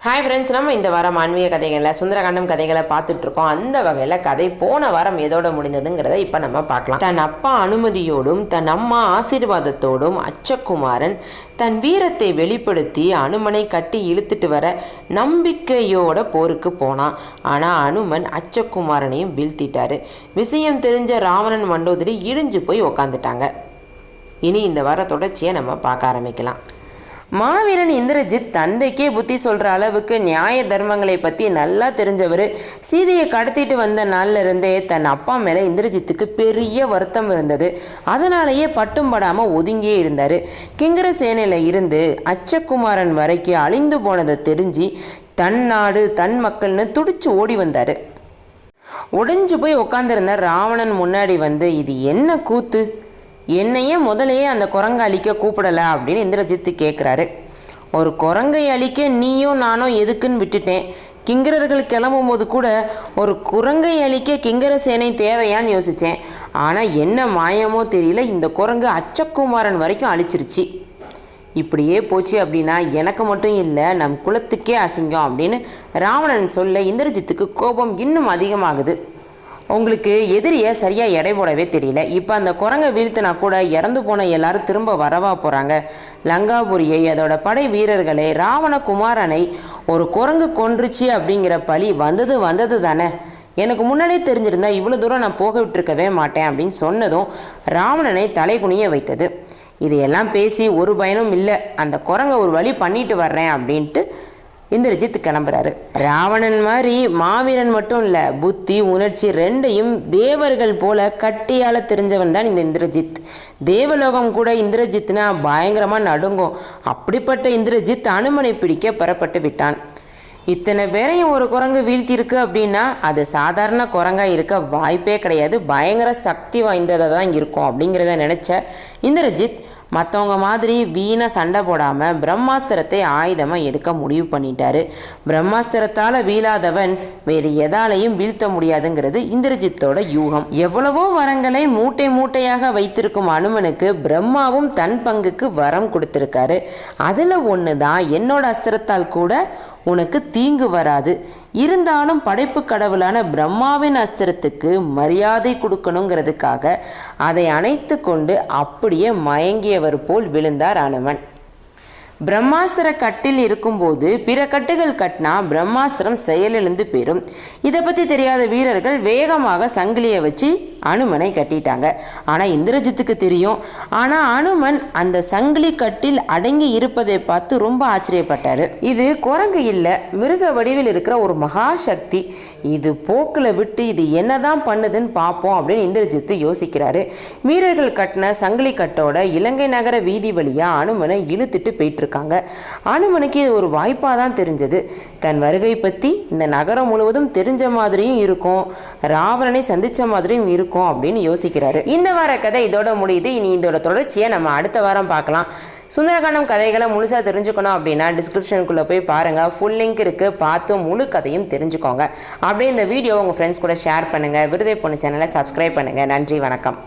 Hi friends, நம்ம இந்த வாரம் ஆன்மீக கதைகளில் சுந்தரகாண்டம் கதைகளை பார்த்துட்ருக்கோம். அந்த வகையில் கதை போன வாரம் எதோட முடிந்ததுங்கிறத இப்போ நம்ம பார்க்கலாம். தன் அப்பா அனுமதியோடும் தன் அம்மா ஆசீர்வாதத்தோடும் அச்சகுமாரன் தன் வீரத்தை வெளிப்படுத்தி அனுமனை கட்டி இழுத்துட்டு வர நம்பிக்கையோட போருக்கு போனான். ஆனால் அனுமன் அச்சகுமாரனையும் வீழ்த்திட்டாரு. விஷயம் தெரிஞ்ச ராவணன் மண்டோதரி இடிஞ்சு போய் உக்காந்துட்டாங்க. இனி இந்த வார தொடர்ச்சியை நம்ம பார்க்க ஆரம்பிக்கலாம். மாவீரன் இந்திரஜித் தந்தைக்கே புத்தி சொல்கிற அளவுக்கு நியாய தர்மங்களை பற்றி நல்லா தெரிஞ்சவர். சீதையை கடத்திட்டு வந்த நாளில் இருந்தே தன் அப்பா மேலே இந்திரஜித்துக்கு பெரிய வருத்தம் இருந்தது. அதனாலேயே பட்டும் படாமல் ஒதுங்கியே இருந்தார். கிங்கர சேனையில் இருந்து அச்சகுமாரன் வரைக்கும் அழிந்து போனதை தெரிஞ்சு தன் நாடு தன் மக்கள்னு துடிச்சு ஓடி வந்தார். உடைஞ்சு போய் உட்காந்துருந்த ராவணன் முன்னாடி வந்து, இது என்ன கூத்து, என்னையே முதலையே அந்த குரங்கை அழிக்க கூப்பிடலை அப்படின்னு இந்திரஜித்து கேட்குறாரு. ஒரு குரங்கை அழிக்க நீயும் நானும் எதுக்குன்னு விட்டுட்டேன். கிங்கரர்கள் கிளம்பும் போது கூட ஒரு குரங்கை அழிக்க கிங்கர சேனை தேவையான்னு யோசித்தேன். ஆனால் என்ன மாயமோ தெரியல, இந்த குரங்கு அச்சகுமாரன் வரைக்கும் அழிச்சிருச்சு. இப்படியே போச்சு அப்படின்னா எனக்கு மட்டும் இல்லை, நம் குலத்துக்கே அசிங்கம் அப்படின்னு ராவணன் சொல்ல இந்திரஜித்துக்கு கோபம் இன்னும் அதிகமாகுது. உங்களுக்கு எதிரியை சரியாக எடை போடவே தெரியல. இப்போ அந்த குரங்கை வீழ்த்தினா கூட இறந்து போன எல்லாரும் திரும்ப வரவா போகிறாங்க? லங்காபுரியை, அதோட படை வீரர்களை, ராவணகுமாரனை ஒரு குரங்கு கொன்றுச்சு அப்படிங்கிற பழி வந்தது தானே. எனக்கு முன்னாடியே தெரிஞ்சிருந்தா இவ்வளோ தூரம் நான் போக விட்டுருக்கவே மாட்டேன் அப்படின்னு சொன்னதும் ராவணனை தலைகுனிய வைத்தது. இதையெல்லாம் பேசி ஒரு பயனும் இல்லை, அந்த குரங்கை ஒரு வழி பண்ணிட்டு வர்றேன் அப்படின்ட்டு இந்திரஜித் கிளம்புறாரு. ராவணன் மாதிரி மாவீரன் மட்டும் இல்லை, புத்தி உணர்ச்சி ரெண்டையும் தேவர்கள் போல கட்டியால் தெரிஞ்சவன் தான் இந்த இந்திரஜித். தேவலோகம் கூட இந்திரஜித்னா பயங்கரமாக நடுங்கும். அப்படிப்பட்ட இந்திரஜித் அனுமனை பிடிக்க பெறப்பட்டு விட்டான். இத்தனை பேரையும் ஒரு குரங்கு வீழ்த்தியிருக்கு அப்படின்னா அது சாதாரண குரங்காக இருக்க வாய்ப்பே கிடையாது, பயங்கர சக்தி வாய்ந்ததாக தான் இருக்கும் அப்படிங்கிறத நினச்ச இந்திரஜித் மற்றவங்க மாதிரி வீணாக சண்டை போடாமல் பிரம்மாஸ்திரத்தை ஆயுதமாக எடுக்க முடிவு பண்ணிட்டாரு. பிரம்மாஸ்திரத்தால் வீழாதவன் வேறு எதாலையும் வீழ்த்த முடியாதுங்கிறது இந்திரஜித்தோட யூகம். எவ்வளவோ வரங்களை மூட்டை மூட்டையாக வைத்திருக்கும் அனுமனுக்கு பிரம்மாவும் தன் பங்குக்கு வரம் கொடுத்துருக்காரு. அதில் ஒன்று தான், என்னோட அஸ்திரத்தால் கூட உனக்கு தீங்கு வராது, இருந்தாலும் படைப்பு கடவுளான பிரம்மாவின் அஸ்திரத்துக்கு மரியாதை கொடுக்கணுங்கிறதுக்காக அதை அணைத்து கொண்டு அப்படியே மயங்கியவர் போல் விழுந்தார் அனுமன். பிரம்மாஸ்திர கட்டில் இருக்கும்போது பிற கட்டுகள் கட்டினா பிரம்மாஸ்திரம் செயலிழந்து போயிடும். இதை பற்றி தெரியாத வீரர்கள் வேகமாக சங்கிலியை வச்சு அனுமனை கட்டிட்டாங்க. ஆனால் இந்திரஜித்துக்கு தெரியும். ஆனால் அனுமன் அந்த சங்கிலி கட்டில் அடங்கி இருப்பதை பார்த்து ரொம்ப ஆச்சரியப்பட்டார். இது குரங்கு இல்லை, மிருக வடிவில் இருக்கிற ஒரு மகாசக்தி. இது போக்கில் விட்டு இது என்னதான் பண்ணுதுன்னு பார்ப்போம் அப்படின்னு இந்திரஜித்து யோசிக்கிறாரு. வீரர்கள் கட்டின சங்கிலி கட்டோட இலங்கை நகர வீதி வழியாக அனுமனை இழுத்துட்டு போயிட்டு இருக்காங்க. அனுமனுக்கு இது ஒரு வாய்ப்பாக தான் தெரிஞ்சது. தன் வருகை பற்றி இந்த நகரம் முழுவதும் தெரிஞ்ச மாதிரியும் இருக்கும், ராவணனை சந்தித்த மாதிரியும் இருக்கும் அப்படின்னு யோசிக்கிறாரு. இந்த வார கதை இதோட முடியுது. இனி இதோட தொடர்ச்சியை நம்ம அடுத்த வாரம் பார்க்கலாம். சுந்தரகாண்டம் கதைகளை முழுசாக தெரிஞ்சுக்கணும் அப்படின்னா டிஸ்கிரிப்ஷனுக்குள்ளே போய் பாருங்கள், ஃபுல் லிங்க் இருக்குது, பார்த்து முழு கதையும் தெரிஞ்சுக்கோங்க. அப்படியே இந்த வீடியோ உங்கள் ஃப்ரெண்ட்ஸ் கூட ஷேர் பண்ணுங்கள். விருதை பொண்ணு சேனலை சப்ஸ்கிரைப் பண்ணுங்கள். நன்றி, வணக்கம்.